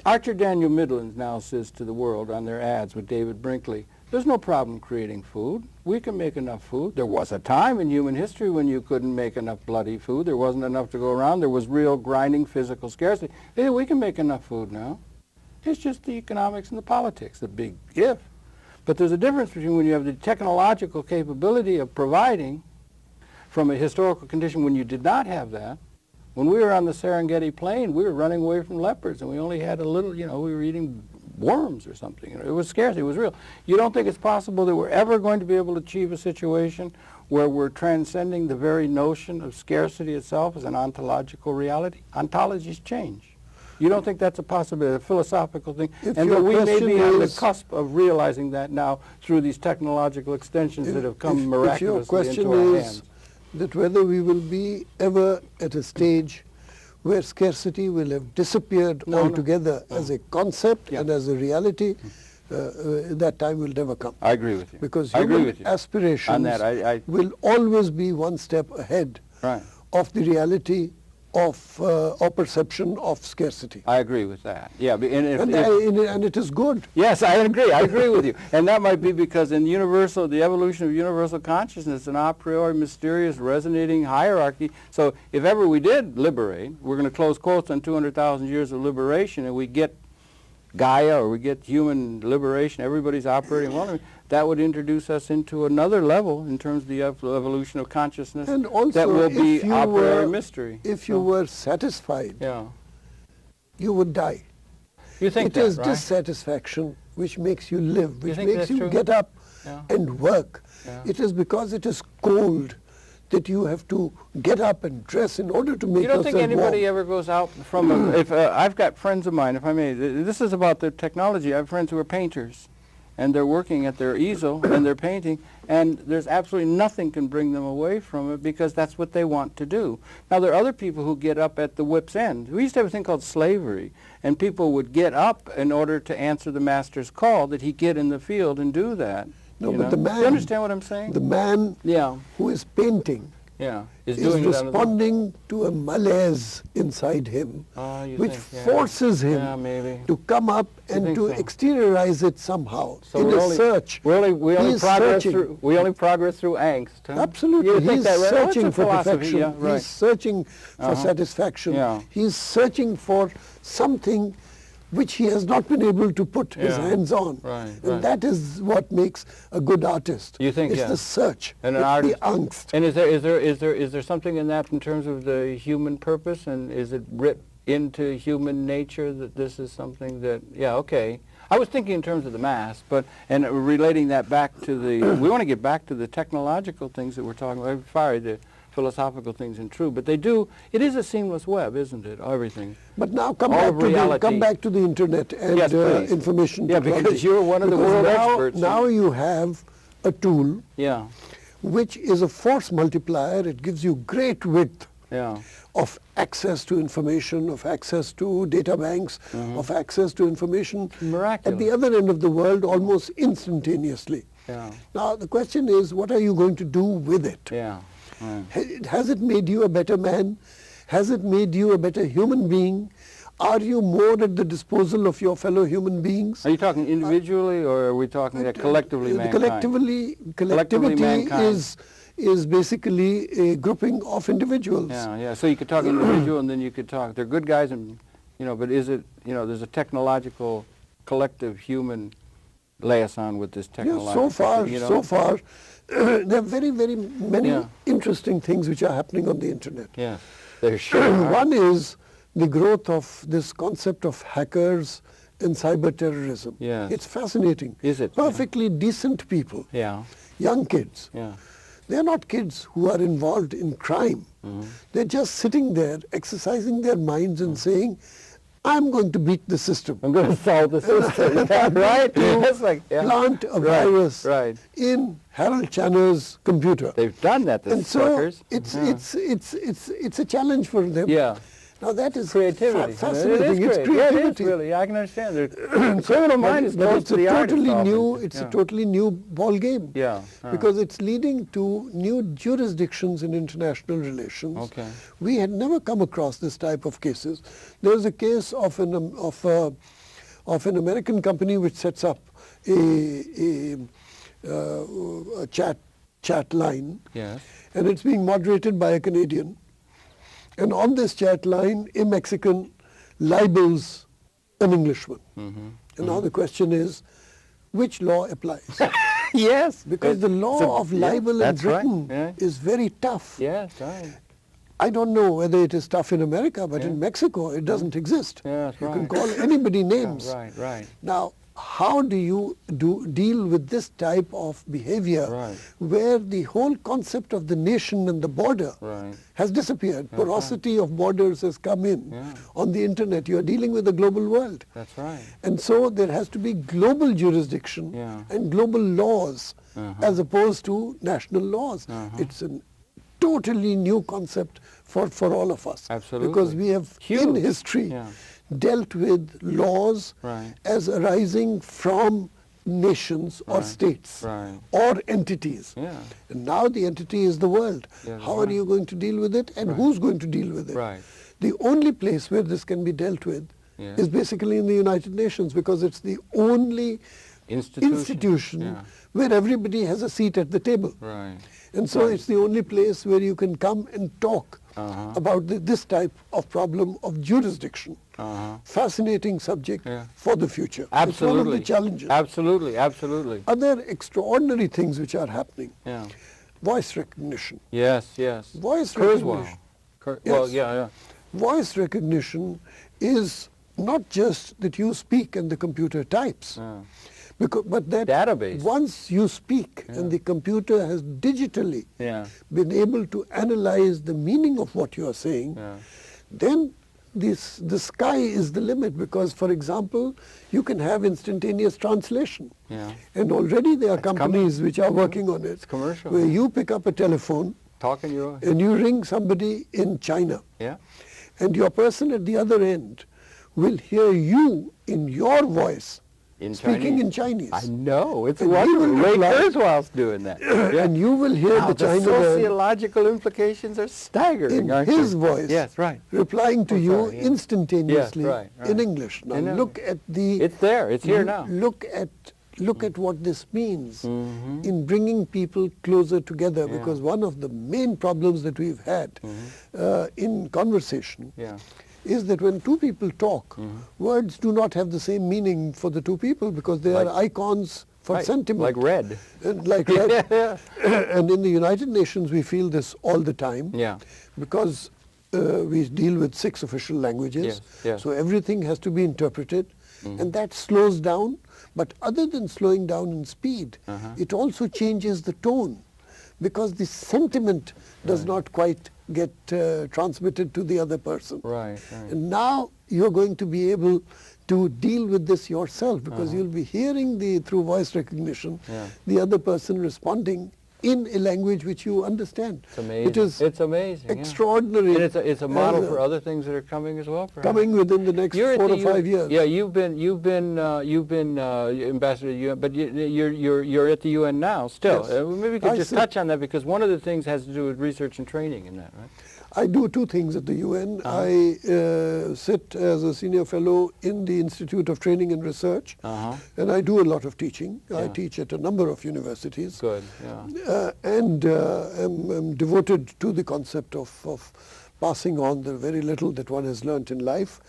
Archer Daniel Midland now says to the world on their ads with David Brinkley, there's no problem creating food. We can make enough food. There was a time in human history when you couldn't make enough bloody food. There wasn't enough to go around. There was real grinding physical scarcity. Hey, we can make enough food now. It's just the economics and the politics, the big if. But there's a difference between when you have the technological capability of providing from a historical condition when you did not have that. When we were on the Serengeti Plain, we were running away from leopards, and we only had a little, we were eating worms or something. It was scarce. It was real. You don't think it's possible that we're ever going to be able to achieve a situation where we're transcending the very notion of scarcity itself as an ontological reality? Ontologies change. You don't think that's a possibility, a philosophical thing? If And your that we may question be on the is- cusp of realizing that now through these technological extensions that have come If your miraculously question into our is hands. that whether we will be ever at a stage where scarcity will have disappeared No, no. altogether as a concept Yeah. and as a reality, that time will never come. I agree with you. Because I agree human with you. aspirations On that, I will always be one step ahead right. of the reality of or perception of scarcity. I agree with that. Yeah, and if, And it is good. yes, I agree with you. And that might be because in the evolution of universal consciousness, an a priori mysterious resonating hierarchy. So if ever we did liberate, we're going to close quotes on 200,000 years of liberation, and we get Gaia or we get human liberation, everybody's operating well, that would introduce us into another level in terms of the evolution of consciousness And also, that will be if you a priori were- mystery. If you were satisfied, Yeah. you would die. You think It that, is right? dissatisfaction which makes you live, which think makes that's you true? get up Yeah. and work. Yeah. It is because it is cold that you have to get up and dress in order to make You don't yourself think anybody warm. ever goes out from I've got friends of mine, if I may, this is about the technology. I have friends who are painters, and they're working at their easel, and they're painting, and there's absolutely nothing can bring them away from it because that's what they want to do. Now, there are other people who get up at the whip's end. We used to have a thing called slavery, and people would get up in order to answer the master's call that he get in the field and do that. No, you but know? the Do man, you understand what I'm saying? the man Yeah, who is painting yeah. is doing it under the- responding to a malaise inside him, you which think, yeah. forces him Yeah, maybe. to come up and think to so? exteriorize it somehow So in we a only, search. We only He's progress searching. through. We only progress through angst. Huh? Absolutely. You think He's that, right? Oh, it's searching a for philosophy, perfection. yeah, right. He's searching for satisfaction. Yeah. He's searching for something which he has not been able to put his Yeah. hands on. Right, and right. that is what makes a good artist. You think, it's yeah. the search. And an it's artist. the angst. And is there something in that in terms of the human purpose, and is it writ into human nature that this is something that? Yeah. Okay. I was thinking in terms of the mass, and relating that back to the. We want to get back to the technological things that we're talking about. Sorry, the philosophical things and true, but they do. It is a seamless web, isn't it? Everything. But now come All back of to reality. come back to the internet and Yes, please. information Yeah, technology. because you're one of the Because world now, experts. Now you have a tool Yeah. which is a force multiplier. It gives you great width Yeah. of access to information, of access to data banks, of access to information Miraculous. at the other end of the world almost instantaneously. Yeah. Now the question is, what are you going to do with it? Yeah. Right. Has it made you a better man? Has it made you a better human being? Are you more at the disposal of your fellow human beings? Are you talking individually, or are we talking that collectively mankind? Collectivity mankind. is basically a grouping of individuals. Yeah, yeah. So you could talk individual, and then you could talk, they're good guys, and, but is it, there's a technological, collective human liaison with this technological. Yes, so far, there are very, very many interesting things which are happening on the internet. Yeah, there sure are. One is the growth of this concept of hackers and cyber terrorism. Yes. It's fascinating. Is it? Perfectly decent people, young kids. Yeah. They're not kids who are involved in crime. They're just sitting there, exercising their minds and saying, I'm going to beat the system. I'm going to solve the system. Right? That's like, plant a virus in Harold Channer's computer. They've done that, the suckers. It's a challenge for them. Yeah. Now that is creativity. Fascinating. It's creativity. Yeah, it is really. I can understand. The criminal mind is close to the artist often. It's a totally new ball game. Yeah. Because it's leading to new jurisdictions in international relations. Okay. We had never come across this type of cases. There was a case of an American company which sets up a chat line. Yes. And it's being moderated by a Canadian. And on this chat line, a Mexican libels an Englishman. And now the question is, which law applies? Yes. Because the law of libel in Britain is very tough. Yes, right. I don't know whether it is tough in America, but in Mexico it doesn't exist. Yeah, that's you right. can call anybody names. Yeah, right. Now, how do you deal with this type of behavior where the whole concept of the nation and the border has disappeared? That's Porosity of borders has come in. On the internet, you are dealing with a global world. That's right. And so there has to be global jurisdiction and global laws as opposed to national laws. It's a totally new concept for all of us. Absolutely. Because we have in history dealt with laws as arising from nations or states or entities. And now the entity is the world. How are you going to deal with it, and who's going to deal with it? The only place where this can be dealt with is basically in the United Nations, because it's the only institution where everybody has a seat at the table. And so it's the only place where you can come and talk about this type of problem of jurisdiction. Fascinating subject for the future. Absolutely. It's one of the challenges. Absolutely, absolutely. Other extraordinary things which are happening. Voice recognition. Yes. Voice recognition. Well, Voice recognition is not just that you speak and the computer types. But that database. Once you speak and the computer has digitally been able to analyze the meaning of what you are saying, then the sky is the limit, because, for example, you can have instantaneous translation. And already there are companies which are working on it. It's commercial. Where you pick up a telephone and you ring somebody in China. And your person at the other end will hear you in your voice speaking in Chinese. I know, it's wonderful. Ray Kurzweil's doing that. And you will hear the China sociological implications are staggering, in his voice, replying to you instantaneously in English. Now look at the... It's there, it's here now. Look at what this means in bringing people closer together, because one of the main problems that we've had in conversation is that when two people talk, words do not have the same meaning for the two people, because they are icons for sentiment. Like red. Like red. And in the United Nations we feel this all the time, because we deal with 6 official languages, so everything has to be interpreted, and that slows down. But other than slowing down in speed, it also changes the tone, because the sentiment does not quite get transmitted to the other person. And now you're going to be able to deal with this yourself, because you'll be hearing through voice recognition the other person responding in a language which you understand. It's amazing. It's amazing. Extraordinary. And it's a model for other things that are coming as well. Perhaps. Coming within the next 4 or 5 years. Yeah, you've been ambassador to the UN, but you're at the UN now still. Maybe we could just touch on that, because one of the things has to do with research and training in that, right? I do two things at the UN. I sit as a senior fellow in the Institute of Training and Research, and I do a lot of teaching. I teach at a number of universities. Good, yeah. And am devoted to the concept of passing on the very little that one has learnt in life.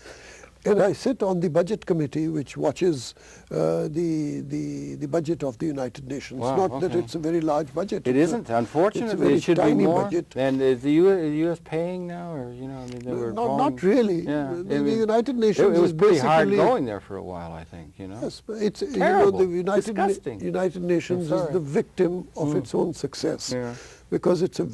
And I sit on the budget committee, which watches the budget of the United Nations. Wow, Not that it's a very large budget. It isn't. Unfortunately, it should be more. Budget. And is the U.S. paying now, or you know, I mean, they were not really. Yeah, the United Nations it was pretty hard going there for a while, I think. You know. Yes, it's terrible. You know, the United Nations is the victim of its own success, because it's a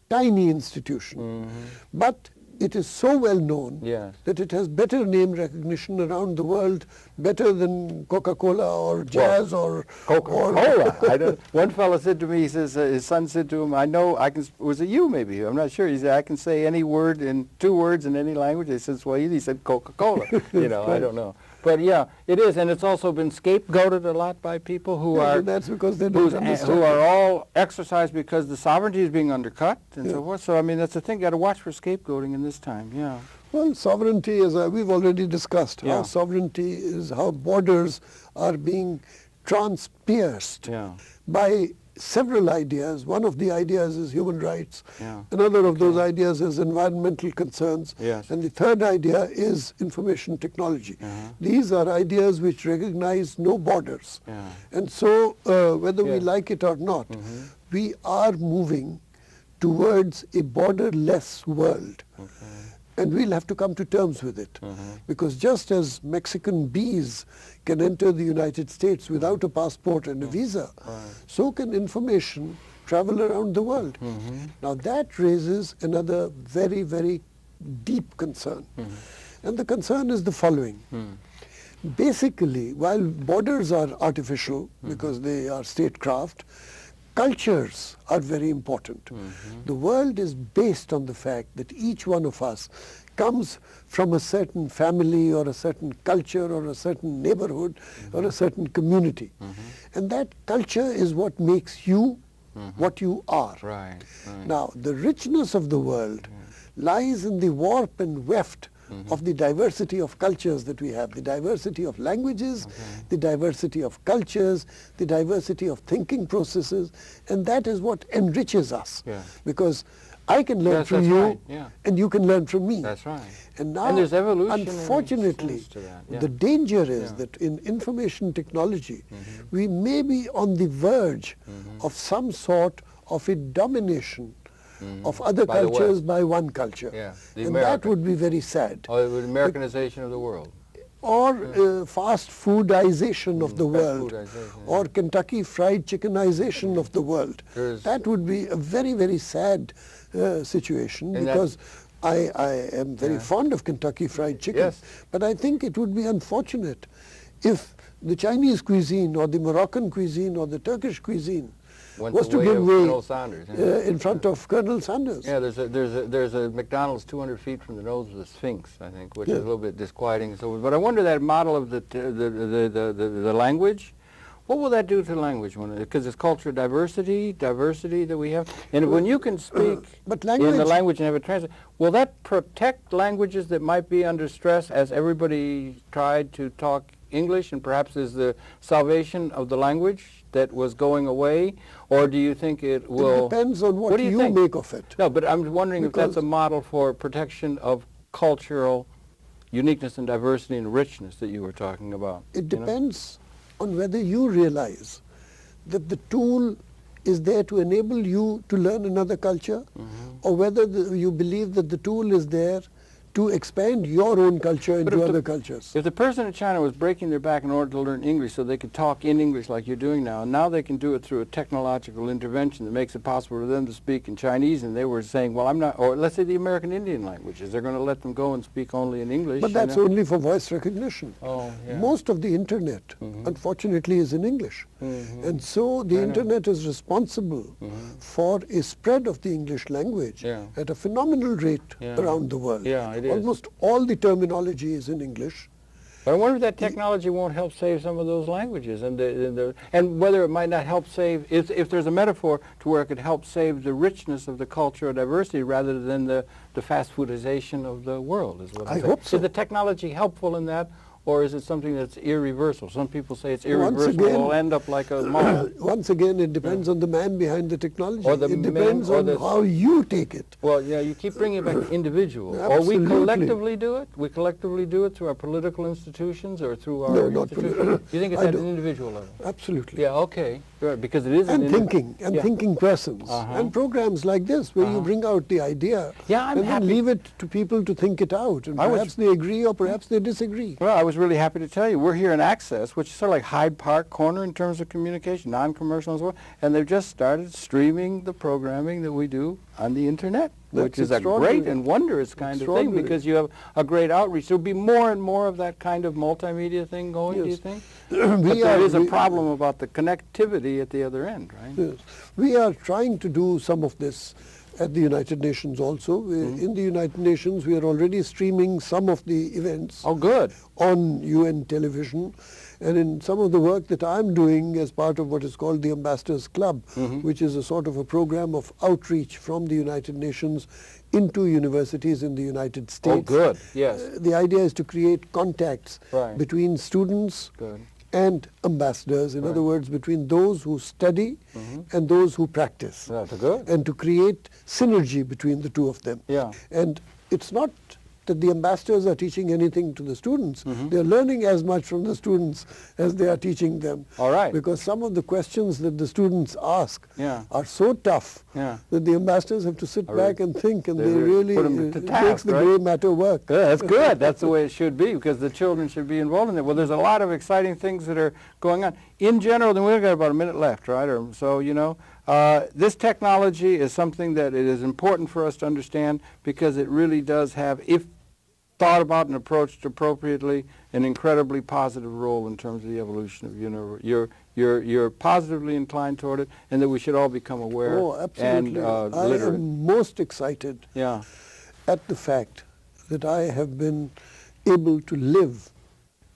tiny institution, but it is so well known that it has better name recognition around the world, better than Coca-Cola or jazz or Coca-Cola. One fellow said to me, he says, his son said to him, I know I can, was it you maybe? I'm not sure. He said, I can say any word in 2 words in any language. He said, well, he said Coca-Cola. You know, I don't know. But yeah, it is, and it's also been scapegoated a lot by people who are that's because they don't understand. Who are all exercised because the sovereignty is being undercut and so forth. So I mean, that's the thing. Got to watch for scapegoating in this time. Yeah. Well, sovereignty, as we've already discussed, how sovereignty is, how borders are being transpierced by several ideas. One of the ideas is human rights. Another of those ideas is environmental concerns. And the third idea is information technology. These are ideas which recognize no borders. And so, whether we like it or not, we are moving towards a borderless world. And we'll have to come to terms with it. Because just as Mexican bees can enter the United States without a passport and a visa, so can information travel around the world. Now that raises another very, very deep concern. And the concern is the following. Basically, while borders are artificial because they are statecraft, cultures are very important. The world is based on the fact that each one of us comes from a certain family or a certain culture or a certain neighborhood or a certain community. And that culture is what makes you what you are. Now, the richness of the world lies in the warp and weft of the diversity of cultures that we have, the diversity of languages, the diversity of cultures, the diversity of thinking processes, and that is what enriches us. Because I can learn from you, and you can learn from me. That's right. And now, there's evolution, unfortunately, the danger is that in information technology, we may be on the verge of some sort of a domination of other cultures by one culture. And that would be very sad. Or the Americanization of the world. Or fast foodization of the world. Or Kentucky fried chickenization of the world. That would be a very, very sad situation, because I am very fond of Kentucky fried chicken. But I think it would be unfortunate if the Chinese cuisine or the Moroccan cuisine or the Turkish cuisine was to give way in front of Colonel Sanders. Yeah, there's a McDonald's 200 feet from the nose of the Sphinx, I think, which is a little bit disquieting. So, but I wonder that model of the language. What will that do to language? Because it's cultural diversity that we have, and when you can speak in the language and have it translated, will that protect languages that might be under stress as everybody tried to talk English, and perhaps is the salvation of the language that was going away, or do you think it will? It depends on what you make of it. No, but I'm wondering if that's a model for protection of cultural uniqueness and diversity and richness that you were talking about. It depends on whether you realize that the tool is there to enable you to learn another culture, or whether you believe that the tool is there to expand your own culture into other cultures. If the person in China was breaking their back in order to learn English so they could talk in English like you're doing now, and now they can do it through a technological intervention that makes it possible for them to speak in Chinese, and they were saying, well, I'm not, or let's say the American Indian languages, they're going to let them go and speak only in English. But that's only for voice recognition. Most of the internet, unfortunately, is in English. And so the internet is responsible for a spread of the English language at a phenomenal rate around the world. Almost all the terminology is in English. But I wonder if that technology won't help save some of those languages, and whether it might not help save, if there's a metaphor to where it could help save the richness of the cultural diversity rather than the fast foodization of the world, is what I'm saying. I hope so. Is the technology helpful in that, or is it something that's irreversible? Some people say it's irreversible, it'll end up like a mall. Once again, it depends on the man behind the technology. Or the it depends on how you take it. Well, yeah, you keep bringing it back to individual. Or Absolutely. we collectively do it? We collectively do it through our political institutions or through our No, not institutions? You think it's I at an don't. individual level? Absolutely. Yeah, okay. Right, because it is And an thinking persons. And programs like this where you bring out the idea Yeah, I'm and happy. then leave it to people to think it out. And I was- perhaps they agree or perhaps they disagree. Well, I was really happy to tell you, we're here in Access, which is sort of like Hyde Park Corner in terms of communication, non-commercial and so on, and they've just started streaming the programming that we do on the Internet, which is a great and wondrous kind of thing because you have a great outreach. There'll be more and more of that kind of multimedia thing going, do you think? But there is a problem about the connectivity at the other end, right? Yes. We are trying to do some of this at the United Nations also. In the United Nations, we are already streaming some of the events Oh, good. on UN television. And in some of the work that I'm doing as part of what is called the Ambassadors Club, which is a sort of a program of outreach from the United Nations into universities in the United States. Oh, good, yes. The idea is to create contacts Right. between students Good. and ambassadors, in other words, between those who study and those who practice, That's good. and to create synergy between the two of them. Yeah. And it's not that the ambassadors are teaching anything to the students. They're learning as much from the students as they are teaching them. All right. Because some of the questions that the students ask Yeah. are so tough Yeah. that the ambassadors have to sit back and think, and They they really really, put 'em to it task, makes the right? gray matter work. Yeah, that's good. That's the way it should be because the children should be involved in it. Well, there's a lot of exciting things that are going on. In general, then we've got about a minute left, right? Or so, you know. This technology is something that it is important for us to understand because it really does have, if thought about and approached appropriately, an incredibly positive role in terms of the evolution of universe. You're positively inclined toward it, and that we should all become aware Oh, absolutely. and I literate. am most excited Yeah. at the fact that I have been able to live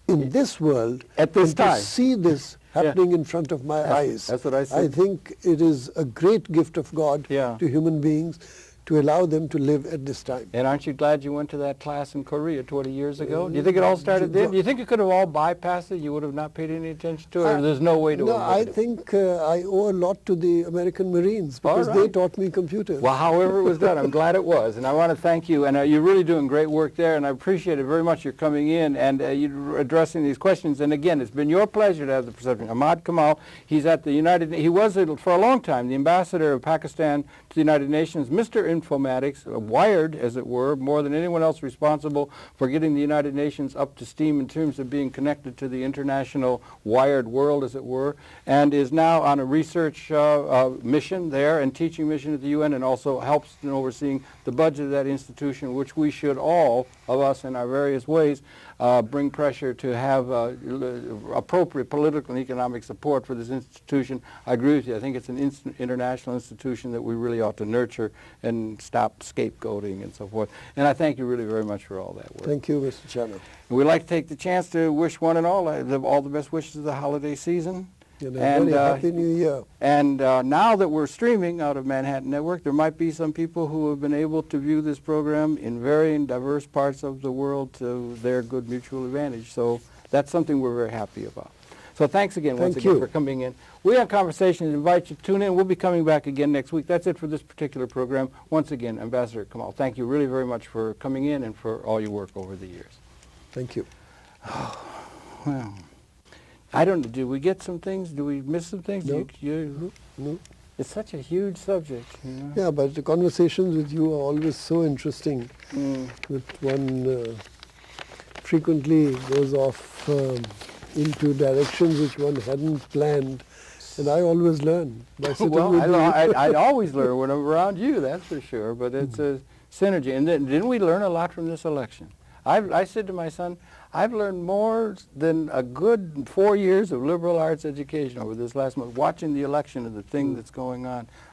in this world At this and time. to see this happening in front of my eyes. That's what I said. I think it is a great gift of God Yeah. to human beings to allow them to live at this time. And aren't you glad you went to that class in Korea 20 years ago? Do you think it all started then? Do you think you could have all bypassed it? You would have not paid any attention to it? Or there's no way to No, avoid I it? think I owe a lot to the American Marines because All they right. taught me computers. Well, however it was done, I'm glad it was. And I want to thank you. And you're really doing great work there. And I appreciate it very much, you're coming in and you're addressing these questions. And again, it's been your pleasure to have the perception. Ahmad Kamal, he's at the he was for a long time the ambassador of Pakistan to the United Nations, Mr. Informatics, wired, as it were, more than anyone else responsible for getting the United Nations up to steam in terms of being connected to the international wired world, as it were, and is now on a research mission there and teaching mission at the UN, and also helps in overseeing the budget of that institution, which we should all of us in our various ways bring pressure to have appropriate political and economic support for this institution. I agree with you. I think it's an international institution that we really ought to nurture and stop scapegoating and so forth. And I thank you really very much for all that work. Thank you, Mr. Channel. We'd like to take the chance to wish one and all the best wishes of the holiday season. And a very happy New Year. And now that we're streaming out of Manhattan Network, there might be some people who have been able to view this program in varying diverse parts of the world to their good mutual advantage. So that's something we're very happy about. So thanks again, once again, for coming in. We have Conversations. Invite you to tune in. We'll be coming back again next week. That's it for this particular program. Once again, Ambassador Kamal, thank you really very much for coming in and for all your work over the years. Thank you. Well, I don't know, did we get some things? Do we miss some things? No. No. It's such a huge subject, you know? Yeah, but the conversations with you are always so interesting. That one frequently goes off into directions which one hadn't planned. And I always learn by sitting Well, with you. I always learn when I'm around you, that's for sure. But it's a synergy. And then, didn't we learn a lot from this election? I said to my son, I've learned more than a good 4 years of liberal arts education over this last month, watching the election and the thing that's going on.